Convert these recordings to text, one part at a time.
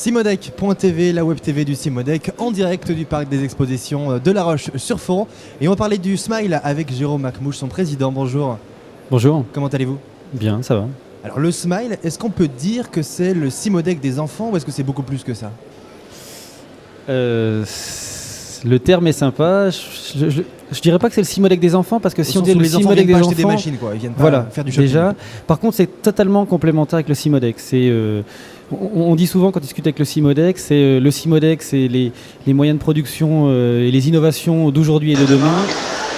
Cimodec.tv, la web TV du Cimodec, en direct du parc des expositions de La Roche-sur-Foron. Et on va parler du Smile avec Jérôme Macmouche, son président. Bonjour. Bonjour. Comment allez-vous ? Bien, ça va. Alors le Smile, est-ce qu'on peut dire que c'est le Cimodec des enfants ou est-ce que c'est beaucoup plus que ça ? Le terme est sympa. Je dirais pas que c'est le Cimodec des enfants parce que si on dit le Cimodec des enfants, des machines, quoi. Ils viennent pas voilà, faire du shopping. Déjà. Par contre, c'est totalement complémentaire avec le Cimodec. On dit souvent quand on discute avec le Cimodec, le Cimodec, c'est les moyens de production et les innovations d'aujourd'hui et de demain.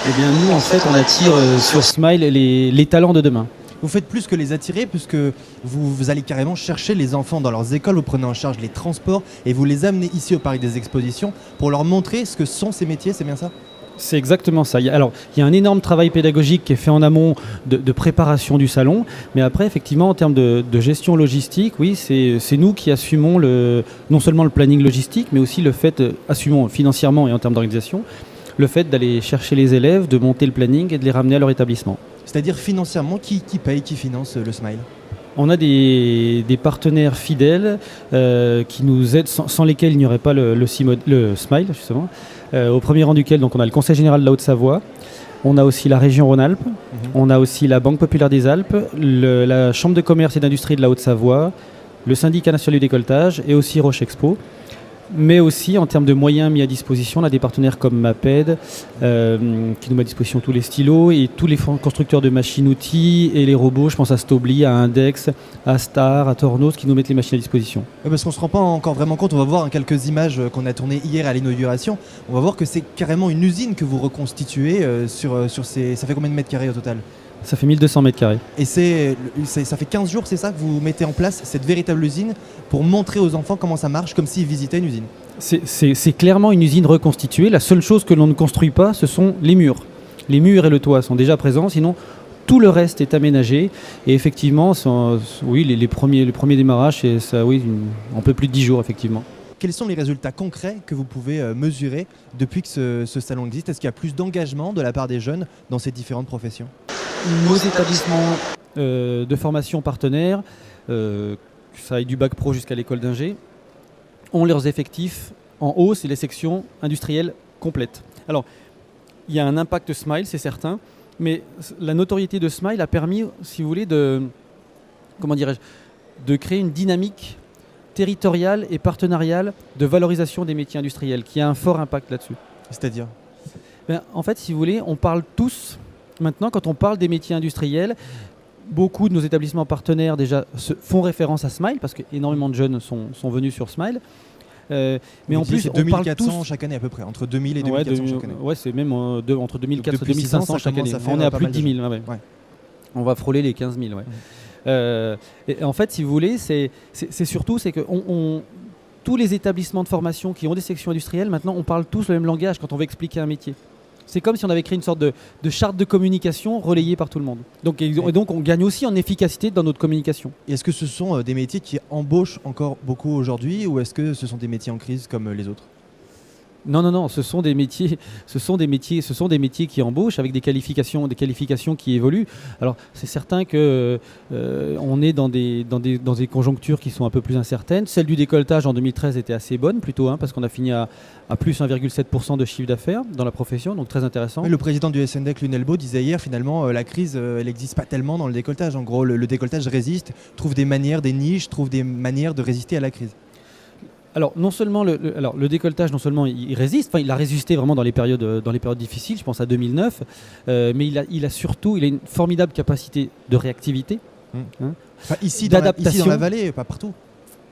Eh bien, nous, en fait, on attire sur Smile les talents de demain. Vous faites plus que les attirer puisque vous allez carrément chercher les enfants dans leurs écoles, vous prenez en charge les transports et vous les amenez ici au Parc des Expositions pour leur montrer ce que sont ces métiers, c'est bien ça ? C'est exactement ça. Il y a un énorme travail pédagogique qui est fait en amont de préparation du salon, mais après, effectivement, en termes de gestion logistique, oui, c'est nous qui assumons non seulement le planning logistique, mais aussi le fait, assumons financièrement et en termes d'organisation, le fait d'aller chercher les élèves, de monter le planning et de les ramener à leur établissement. C'est-à-dire financièrement, qui paye, qui finance le Smile ? On a des partenaires fidèles qui nous aident, sans lesquels il n'y aurait pas le Smile, justement. Au premier rang duquel donc, on a le Conseil général de la Haute-Savoie, on a aussi la région Rhône-Alpes, on a aussi la Banque populaire des Alpes, la Chambre de commerce et d'industrie de la Haute-Savoie, le syndicat national du décolletage et aussi Roche Expo. Mais aussi, en termes de moyens mis à disposition, on a des partenaires comme Maped, qui nous met à disposition tous les stylos, et tous les constructeurs de machines-outils et les robots. Je pense à Stobli, à Index, à Star, à Tornos, qui nous mettent les machines à disposition. Parce qu'on ne se rend pas encore vraiment compte, on va voir quelques images qu'on a tournées hier à l'inauguration. On va voir que c'est carrément une usine que vous reconstituez sur ces... Ça fait combien de mètres carrés au total ? Ça fait 1200 mètres carrés. Et ça fait 15 jours, c'est ça, que vous mettez en place cette véritable usine pour montrer aux enfants comment ça marche, comme s'ils visitaient une usine. C'est clairement une usine reconstituée. La seule chose que l'on ne construit pas, ce sont les murs. Les murs et le toit sont déjà présents, sinon tout le reste est aménagé. Et effectivement, oui, les premiers démarrages, c'est ça, oui, un peu plus de 10 jours, effectivement. Quels sont les résultats concrets que vous pouvez mesurer depuis que ce salon existe ? Est-ce qu'il y a plus d'engagement de la part des jeunes dans ces différentes professions ? Nos établissements de formation partenaires, ça aille du bac pro jusqu'à l'école d'ingé, ont leurs effectifs en hausse et les sections industrielles complètes. Alors, il y a un impact Smile, c'est certain, mais la notoriété de Smile a permis, si vous voulez, de créer une dynamique territoriale et partenariale de valorisation des métiers industriels, qui a un fort impact là-dessus. C'est-à-dire ? En fait, si vous voulez, on parle tous, maintenant, quand on parle des métiers industriels, beaucoup de nos établissements partenaires déjà font référence à Smile, parce qu'énormément de jeunes sont venus sur Smile. Mais en plus, c'est 2400 chaque année à peu près, entre 2000 et 2400 chaque année. Ouais, c'est même entre 2400 et 2500 chaque année. On est à plus de 10 000. Ouais. On va frôler les 15 000. Ouais. Et en fait, si vous voulez, c'est surtout que tous les établissements de formation qui ont des sections industrielles, maintenant, on parle tous le même langage quand on veut expliquer un métier. C'est comme si on avait créé une sorte de charte de communication relayée par tout le monde. Et donc, on gagne aussi en efficacité dans notre communication. Et est-ce que ce sont des métiers qui embauchent encore beaucoup aujourd'hui ou est-ce que ce sont des métiers en crise comme les autres ? Non, ce sont des métiers qui embauchent avec des qualifications qui évoluent. Alors c'est certain que on est dans des conjonctures qui sont un peu plus incertaines. Celle du décolletage en 2013 était assez bonne plutôt, parce qu'on a fini à plus 1,7% de chiffre d'affaires dans la profession, donc très intéressant. Mais le président du SNDEC, Lunelbo, disait hier finalement la crise, elle n'existe pas tellement dans le décolletage. En gros, le décolletage résiste, trouve des manières, des niches, trouve des manières de résister à la crise. Alors, non seulement le décolletage, non seulement il résiste, il a résisté vraiment dans les périodes difficiles, je pense à 2009, mais il a surtout une formidable capacité de réactivité, ici d'adaptation. Dans la vallée, pas partout.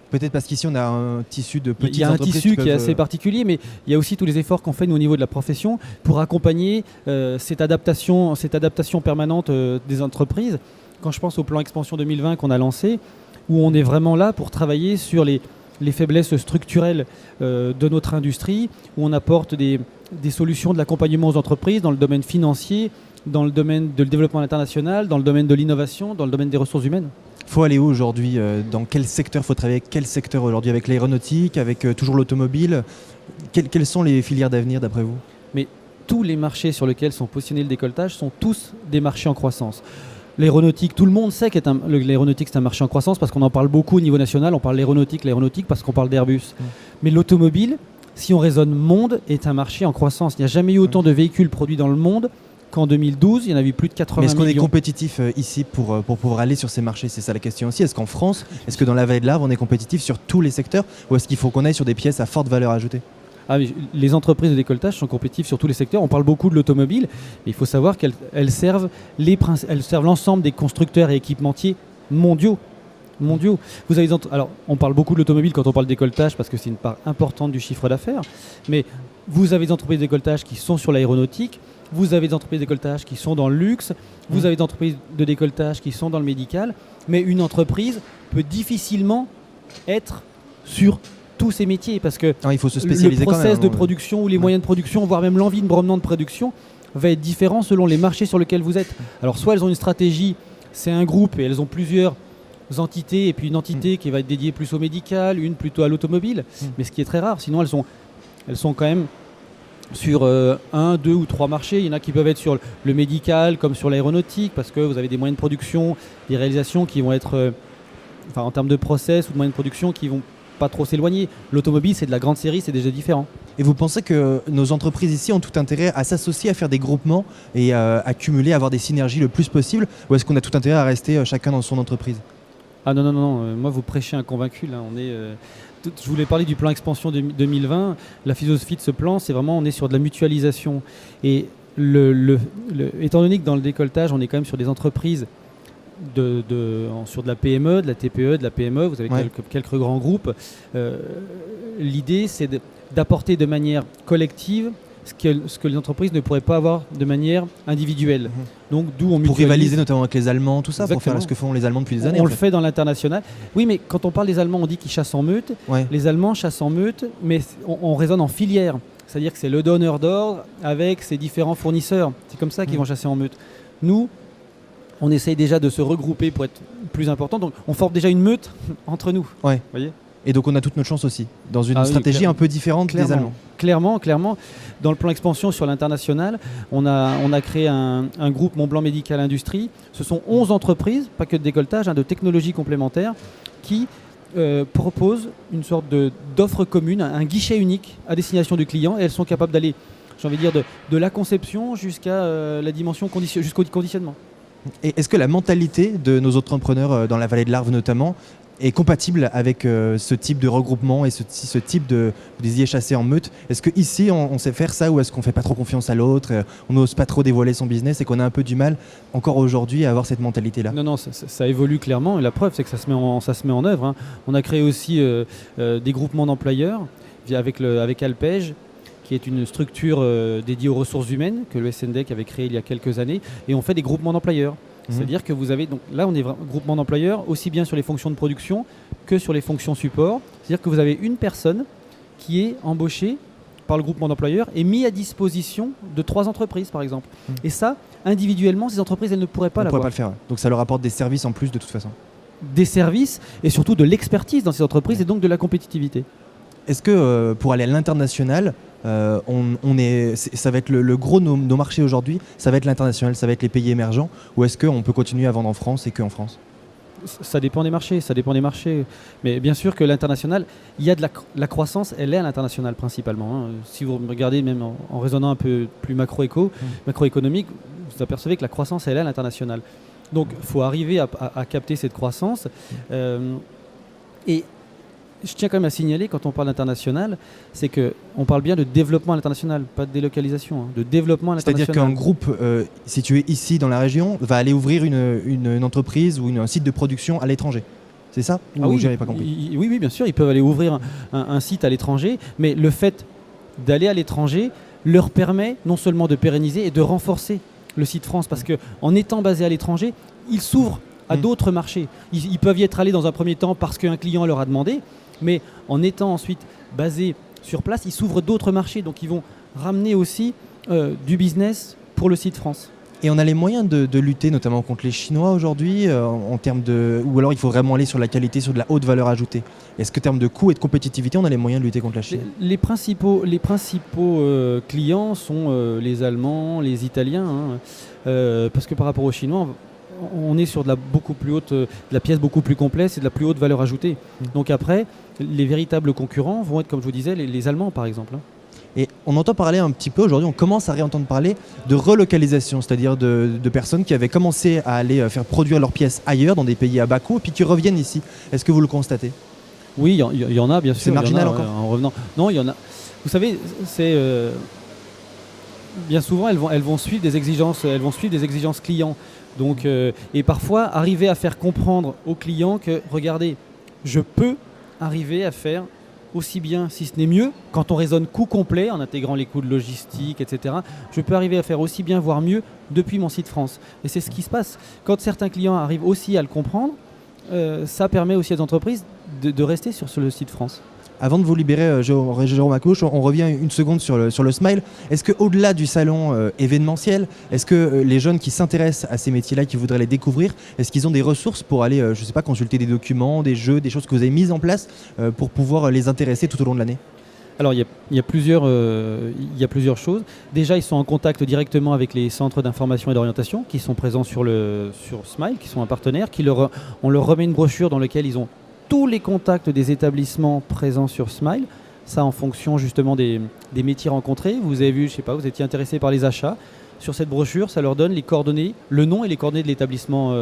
Peut-être parce qu'ici on a un tissu de petites entreprises. Il y a un tissu qui est assez particulier, mais il y a aussi tous les efforts qu'on fait nous, au niveau de la profession pour accompagner cette adaptation permanente des entreprises. Quand je pense au plan Expansion 2020 qu'on a lancé, où on est vraiment là pour travailler sur les faiblesses structurelles de notre industrie, où on apporte des solutions de l'accompagnement aux entreprises dans le domaine financier, dans le domaine de développement international, dans le domaine de l'innovation, dans le domaine des ressources humaines. Il faut aller où aujourd'hui ? Dans quel secteur faut travailler ? Avec quel secteur aujourd'hui ? Avec l'aéronautique, avec toujours l'automobile ? Quelles sont les filières d'avenir d'après vous ? Mais tous les marchés sur lesquels sont positionnés le décolletage sont tous des marchés en croissance. L'aéronautique, tout le monde sait que l'aéronautique c'est un marché en croissance parce qu'on en parle beaucoup au niveau national, on parle l'aéronautique parce qu'on parle d'Airbus. Mais l'automobile, si on raisonne monde, est un marché en croissance. Il n'y a jamais eu autant de véhicules produits dans le monde qu'en 2012, il y en a eu plus de 80 Mais est-ce qu'on millions. est compétitif ici pour pouvoir aller sur ces marchés? C'est ça la question aussi. Est-ce qu'en France, est-ce que dans la vallée de l'Arve, on est compétitif sur tous les secteurs ou est-ce qu'il faut qu'on aille sur des pièces à forte valeur ajoutée? Mais les entreprises de décolletage sont compétitives sur tous les secteurs. On parle beaucoup de l'automobile, mais il faut savoir qu'elles servent l'ensemble des constructeurs et équipementiers mondiaux. Vous avez alors, on parle beaucoup de l'automobile quand on parle de décolletage parce que c'est une part importante du chiffre d'affaires, mais vous avez des entreprises de décolletage qui sont sur l'aéronautique, vous avez des entreprises de décolletage qui sont dans le luxe, vous avez des entreprises de décolletage qui sont dans le médical, mais une entreprise peut difficilement être sur tous ces métiers parce que il faut se spécialiser le process quand même, de production ou les moyens de production, voire même l'environnement de production va être différent selon les marchés sur lesquels vous êtes. Alors soit elles ont une stratégie, c'est un groupe et elles ont plusieurs entités et puis une entité qui va être dédiée plus au médical, une plutôt à l'automobile, mais ce qui est très rare, sinon elles sont quand même sur 1, 2 ou 3 marchés. Il y en a qui peuvent être sur le médical comme sur l'aéronautique parce que vous avez des moyens de production, des réalisations qui vont être en termes de process ou de moyens de production qui vont pas trop s'éloigner. L'automobile, c'est de la grande série, c'est déjà différent. Et vous pensez que nos entreprises ici ont tout intérêt à s'associer, à faire des groupements et à cumuler, à avoir des synergies le plus possible, ou est-ce qu'on a tout intérêt à rester chacun dans son entreprise? Ah non, moi vous prêchez un convaincu là. Je voulais parler du plan expansion 2020. La philosophie de ce plan, c'est vraiment on est sur de la mutualisation. Et étant donné que dans le décolletage, on est quand même sur des entreprises sur de la PME, de la TPE, de la PME, vous avez quelques grands groupes. L'idée, c'est d'apporter de manière collective ce que les entreprises ne pourraient pas avoir de manière individuelle. Donc, d'où on mutualise. Pour rivaliser notamment avec les Allemands, tout ça. Exactement. Pour faire ce que font les Allemands depuis des années. On le fait dans l'international. Oui, mais quand on parle des Allemands, on dit qu'ils chassent en meute. Les Allemands chassent en meute, mais on raisonne en filière. C'est-à-dire que c'est le donneur d'ordre avec ses différents fournisseurs. C'est comme ça qu'ils vont chasser en meute. Nous, on essaye déjà de se regrouper pour être plus important. Donc, on forme déjà une meute entre nous. Ouais. Voyez ? Et donc, on a toute notre chance aussi, dans une stratégie un peu différente des Allemands. Clairement. Dans le plan expansion sur l'international, on a créé un groupe Mont Blanc Médical Industrie. Ce sont 11 entreprises, pas que de décolletage, de technologies complémentaires, qui proposent une sorte d'offre commune, un guichet unique à destination du client. Et elles sont capables d'aller, j'ai envie de dire, de la conception jusqu'à la dimension, jusqu'au conditionnement. Et est-ce que la mentalité de nos entrepreneurs dans la vallée de l'Arve notamment est compatible avec ce type de regroupement et ce type de, vous disiez, chasser en meute? Est-ce qu'ici on sait faire ça ou est-ce qu'on fait pas trop confiance à l'autre, on n'ose pas trop dévoiler son business et qu'on a un peu du mal encore aujourd'hui à avoir cette mentalité-là? Non, ça évolue clairement et la preuve c'est que ça se met en œuvre. On a créé aussi des groupements d'employeurs avec Alpège, qui est une structure dédiée aux ressources humaines que le SNDEC avait créée il y a quelques années, et on fait des groupements d'employeurs. C'est-à-dire que vous avez, donc là on est groupement d'employeurs aussi bien sur les fonctions de production que sur les fonctions support. C'est-à-dire que vous avez une personne qui est embauchée par le groupement d'employeurs et mis à disposition de 3 entreprises par exemple. Et ça, individuellement, ces entreprises elles ne pourraient pas l'avoir. Ne pourraient pas le faire. Donc ça leur apporte des services en plus de toute façon. Des services et surtout de l'expertise dans ces entreprises et donc de la compétitivité. Est-ce que pour aller à l'international, ça va être le gros de nos marchés aujourd'hui, ça va être l'international, ça va être les pays émergents, ou est-ce qu'on peut continuer à vendre en France et qu'en France? Ça dépend des marchés, Mais bien sûr que l'international, il y a de la croissance, elle est à l'international principalement. Si vous regardez même en raisonnant un peu plus macroéconomique, vous apercevez que la croissance, elle est à l'international. Donc il faut arriver à capter cette croissance. Et je tiens quand même à signaler, quand on parle d'international, c'est qu'on parle bien de développement à l'international, pas de délocalisation, de développement à l'international. C'est-à-dire qu'un groupe situé ici dans la région va aller ouvrir une entreprise ou un site de production à l'étranger. C'est ça? Oui, j'avais pas compris. Oui, bien sûr, ils peuvent aller ouvrir un site à l'étranger, mais le fait d'aller à l'étranger leur permet non seulement de pérenniser et de renforcer le site France, parce qu'en étant basé à l'étranger, ils s'ouvrent à d'autres marchés. Ils peuvent y être allés dans un premier temps parce qu'un client leur a demandé, mais en étant ensuite basés sur place, ils s'ouvrent d'autres marchés. Donc ils vont ramener aussi du business pour le site France. Et on a les moyens de lutter notamment contre les Chinois aujourd'hui en termes ou alors il faut vraiment aller sur la qualité, sur de la haute valeur ajoutée? Est-ce que en termes de coût et de compétitivité, on a les moyens de lutter contre la Chine? Les principaux clients sont les Allemands, les Italiens, parce que par rapport aux Chinois, on est sur de la pièce beaucoup plus complexe et de la plus haute valeur ajoutée. Donc après, les véritables concurrents vont être, comme je vous disais, les Allemands par exemple. Et on entend parler un petit peu aujourd'hui, on commence à réentendre parler de relocalisation, c'est-à-dire de personnes qui avaient commencé à aller faire produire leurs pièces ailleurs, dans des pays à bas coût, et puis qui reviennent ici. Est-ce que vous le constatez ? Oui, il y en a bien sûr. C'est marginal encore en revenant. Non, il y en a. Vous savez, c'est bien souvent elles vont suivre des exigences clients. Donc, et parfois arriver à faire comprendre aux clients que regardez, je peux arriver à faire aussi bien, si ce n'est mieux, quand on raisonne coût complet, en intégrant les coûts de logistique, etc., je peux arriver à faire aussi bien, voire mieux, depuis mon site France. Et c'est ce qui se passe. Quand certains clients arrivent aussi à le comprendre, ça permet aussi aux entreprises de rester sur le site France. Avant de vous libérer, Jérôme Akmouche, on revient une seconde sur le Smile. Est-ce qu'au-delà du salon événementiel, est-ce que les jeunes qui s'intéressent à ces métiers-là, qui voudraient les découvrir, est-ce qu'ils ont des ressources pour aller, je sais pas, consulter des documents, des jeux, des choses que vous avez mises en place pour pouvoir les intéresser tout au long de l'année ? Alors il y a plusieurs choses. Déjà, ils sont en contact directement avec les centres d'information et d'orientation qui sont présents sur Smile, qui sont un partenaire. On leur remet une brochure dans laquelle ils ont tous les contacts des établissements présents sur Smile. Ça en fonction justement des métiers rencontrés. Vous avez vu, je sais pas, vous étiez intéressé par les achats. Sur cette brochure, ça leur donne les coordonnées, le nom et les coordonnées de l'établissement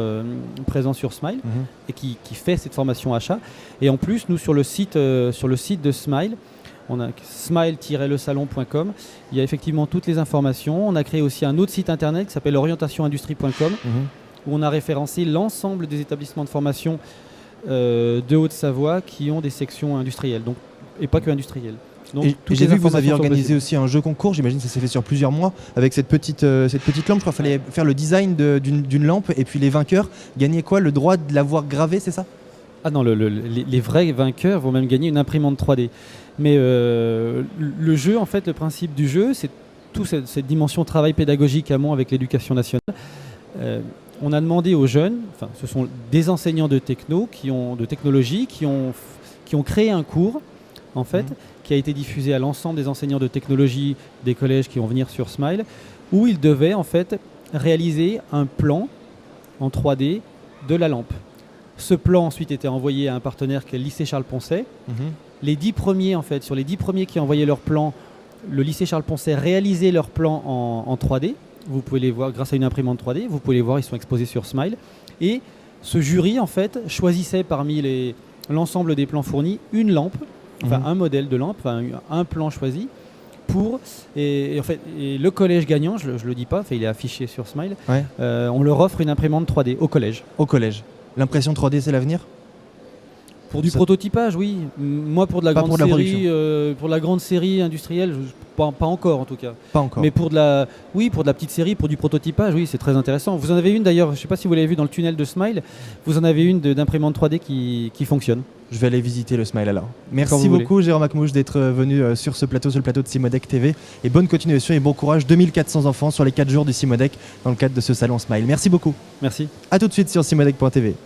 présent sur Smile et qui fait cette formation achat. Et en plus, nous sur le site de Smile, on a smile-lesalon.com. Il y a effectivement toutes les informations. On a créé aussi un autre site internet qui s'appelle orientationindustrie.com où on a référencé l'ensemble des établissements de formation de Haute-Savoie qui ont des sections industrielles, donc, et pas que industrielles. Donc, et j'ai vu que vous aviez organisé aussi un jeu concours, j'imagine que ça s'est fait sur plusieurs mois, avec cette petite lampe. Je crois qu'il fallait faire le design d'une lampe, et puis les vainqueurs gagnaient quoi ? Le droit de l'avoir gravée, c'est ça ? Ah non, les vrais vainqueurs vont même gagner une imprimante 3D. Mais le jeu, en fait, le principe du jeu, c'est toute cette dimension travail pédagogique amont avec l'éducation nationale. On a demandé aux jeunes, enfin, ce sont des enseignants de technologie qui ont créé un cours, en fait, qui a été diffusé à l'ensemble des enseignants de technologie des collèges qui vont venir sur Smile, où ils devaient en fait réaliser un plan en 3D de la lampe. Ce plan ensuite était envoyé à un partenaire qui est le lycée Charles-Poncet. Les 10 premiers, en fait, sur les 10 premiers qui ont envoyé leur plan, le lycée Charles-Poncet réalisait leur plan en 3D. Vous pouvez les voir grâce à une imprimante 3D. Vous pouvez les voir, ils sont exposés sur Smile. Et ce jury, en fait, choisissait parmi l'ensemble des plans fournis une lampe, enfin un modèle de lampe, enfin un plan choisi. Et le collège gagnant, je ne le dis pas, il est affiché sur Smile, on leur offre une imprimante 3D au collège. Au collège. L'impression 3D, c'est l'avenir ? Pour du prototypage, oui. Moi, pour de la grande série industrielle, pas encore en tout cas. Pas encore. Mais pour de la petite série, pour du prototypage, oui, c'est très intéressant. Vous en avez une d'ailleurs, je ne sais pas si vous l'avez vu dans le tunnel de Smile, vous en avez une d'imprimante 3D qui fonctionne. Je vais aller visiter le Smile alors. Merci beaucoup Jérôme Akmouche d'être venu sur le plateau de Cimodec TV. Et bonne continuation et bon courage, 2400 enfants sur les 4 jours du Cimodec dans le cadre de ce salon Smile. Merci beaucoup. Merci. A tout de suite sur cimodec.tv.